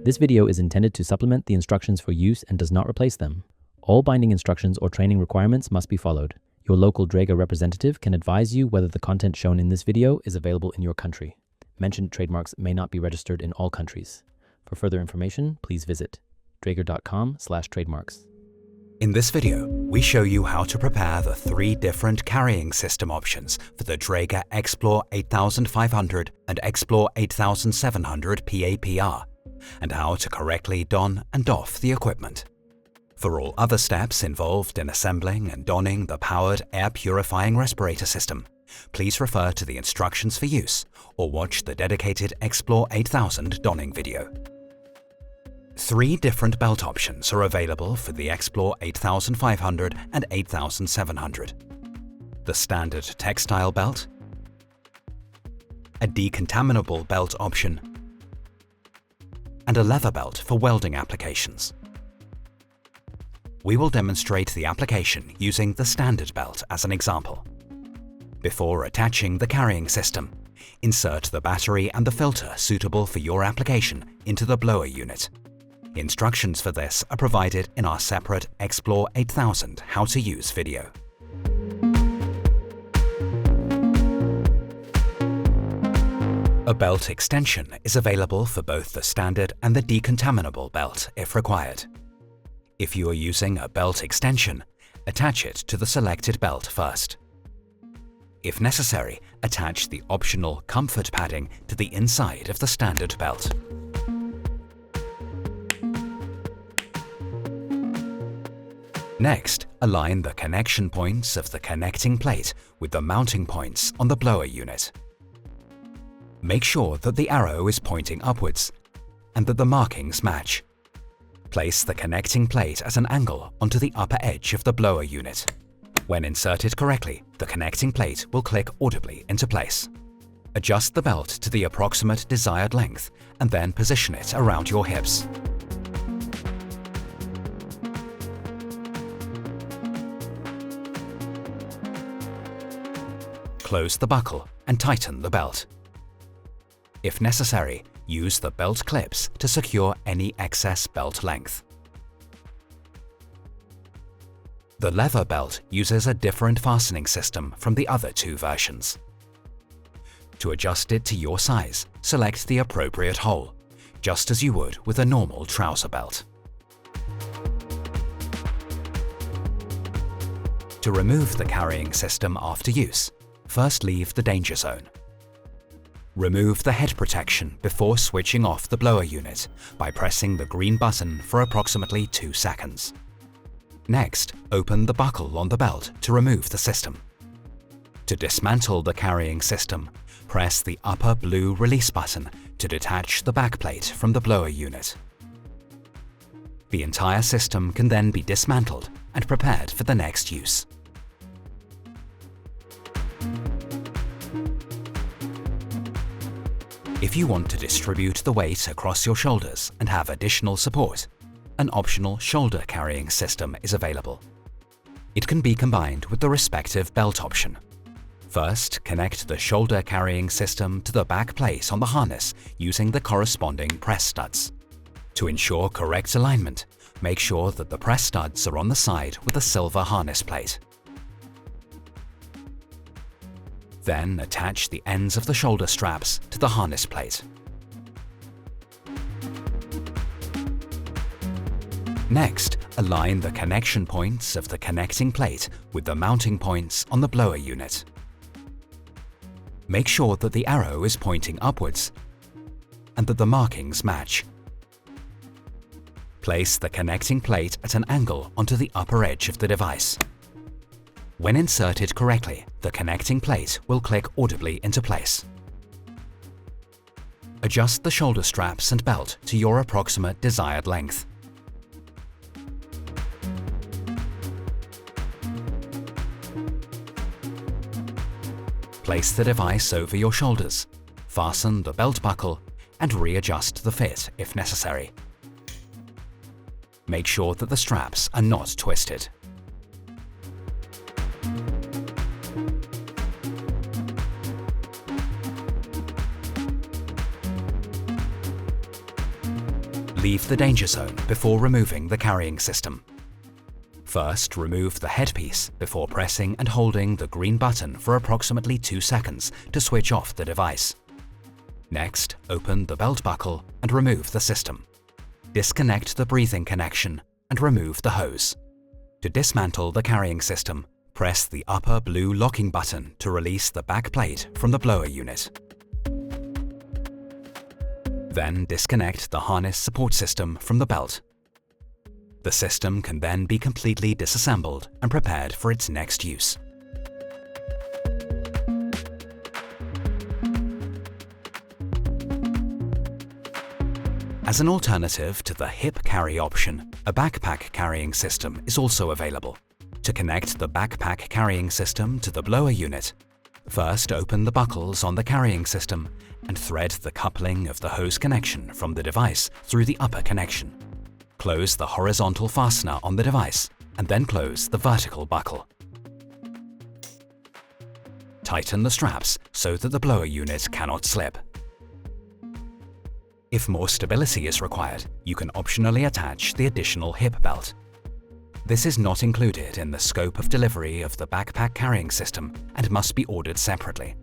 This video is intended to supplement the instructions for use and does not replace them. All binding instructions or training requirements must be followed. Your local Dräger representative can advise you whether the content shown in this video is available in your country. Mentioned trademarks may not be registered in all countries. For further information, please visit dräger.com/trademarks. In this video, we show you how to prepare the 3 different carrying system options for the Dräger X-plore 8500 and X-plore 8700 PAPR, and how to correctly don and doff the equipment. For all other steps involved in assembling and donning the powered air purifying respirator system, please refer to the instructions for use or watch the dedicated X-plore 8000 donning video. 3 different belt options are available for the X-plore 8500 and 8700. The standard textile belt, a decontaminable belt option, and a leather belt for welding applications. We will demonstrate the application using the standard belt as an example. Before attaching the carrying system, insert the battery and the filter suitable for your application into the blower unit. Instructions for this are provided in our separate X-plore 8000 How to Use video. A belt extension is available for both the standard and the decontaminable belt if required. If you are using a belt extension, attach it to the selected belt first. If necessary, attach the optional comfort padding to the inside of the standard belt. Next, align the connection points of the connecting plate with the mounting points on the blower unit. Make sure that the arrow is pointing upwards and that the markings match. Place the connecting plate at an angle onto the upper edge of the blower unit. When inserted correctly, the connecting plate will click audibly into place. Adjust the belt to the approximate desired length and then position it around your hips. Close the buckle and tighten the belt. If necessary, use the belt clips to secure any excess belt length. The leather belt uses a different fastening system from the other 2 versions. To adjust it to your size, select the appropriate hole, just as you would with a normal trouser belt. To remove the carrying system after use, first leave the danger zone. Remove the head protection before switching off the blower unit by pressing the green button for approximately 2 seconds. Next, open the buckle on the belt to remove the system. To dismantle the carrying system, press the upper blue release button to detach the backplate from the blower unit. The entire system can then be dismantled and prepared for the next use. If you want to distribute the weight across your shoulders and have additional support, an optional shoulder carrying system is available. It can be combined with the respective belt option. First, connect the shoulder carrying system to the back plate on the harness using the corresponding press studs. To ensure correct alignment, make sure that the press studs are on the side with a silver harness plate. Then attach the ends of the shoulder straps to the harness plate. Next, align the connection points of the connecting plate with the mounting points on the blower unit. Make sure that the arrow is pointing upwards and that the markings match. Place the connecting plate at an angle onto the upper edge of the device. When inserted correctly, the connecting plate will click audibly into place. Adjust the shoulder straps and belt to your approximate desired length. Place the device over your shoulders, fasten the belt buckle, and readjust the fit if necessary. Make sure that the straps are not twisted. Leave the danger zone before removing the carrying system. First, remove the headpiece before pressing and holding the green button for approximately 2 seconds to switch off the device. Next, open the belt buckle and remove the system. Disconnect the breathing connection and remove the hose. To dismantle the carrying system, press the upper blue locking button to release the back plate from the blower unit. Then disconnect the harness support system from the belt. The system can then be completely disassembled and prepared for its next use. As an alternative to the hip carry option, a backpack carrying system is also available. To connect the backpack carrying system to the blower unit, first open the buckles on the carrying system and thread the coupling of the hose connection from the device through the upper connection. Close the horizontal fastener on the device and then close the vertical buckle. Tighten the straps so that the blower unit cannot slip. If more stability is required, you can optionally attach the additional hip belt. This is not included in the scope of delivery of the backpack carrying system and must be ordered separately.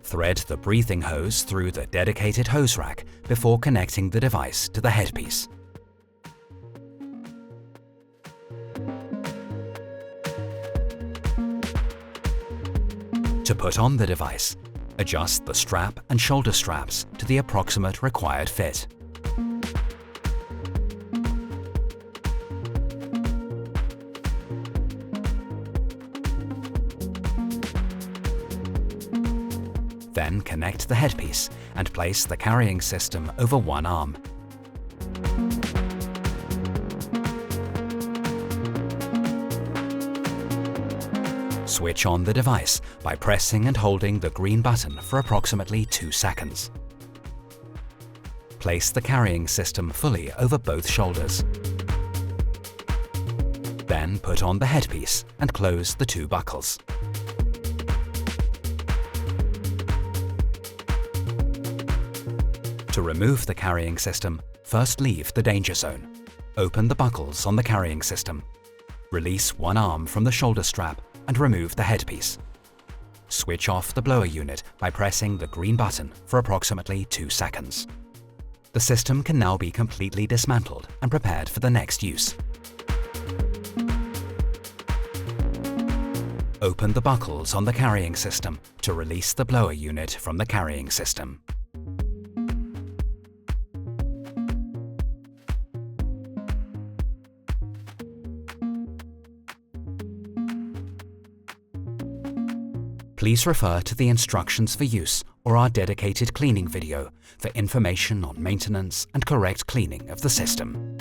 Thread the breathing hose through the dedicated hose rack before connecting the device to the headpiece. To put on the device, adjust the strap and shoulder straps to the approximate required fit. Then connect the headpiece and place the carrying system over one arm. Switch on the device by pressing and holding the green button for approximately 2 seconds. Place the carrying system fully over both shoulders. Then put on the headpiece and close the 2 buckles. To remove the carrying system, first leave the danger zone. Open the buckles on the carrying system. Release one arm from the shoulder strap and remove the headpiece. Switch off the blower unit by pressing the green button for approximately 2 seconds. The system can now be completely dismantled and prepared for the next use. Open the buckles on the carrying system to release the blower unit from the carrying system. Please refer to the instructions for use or our dedicated cleaning video for information on maintenance and correct cleaning of the system.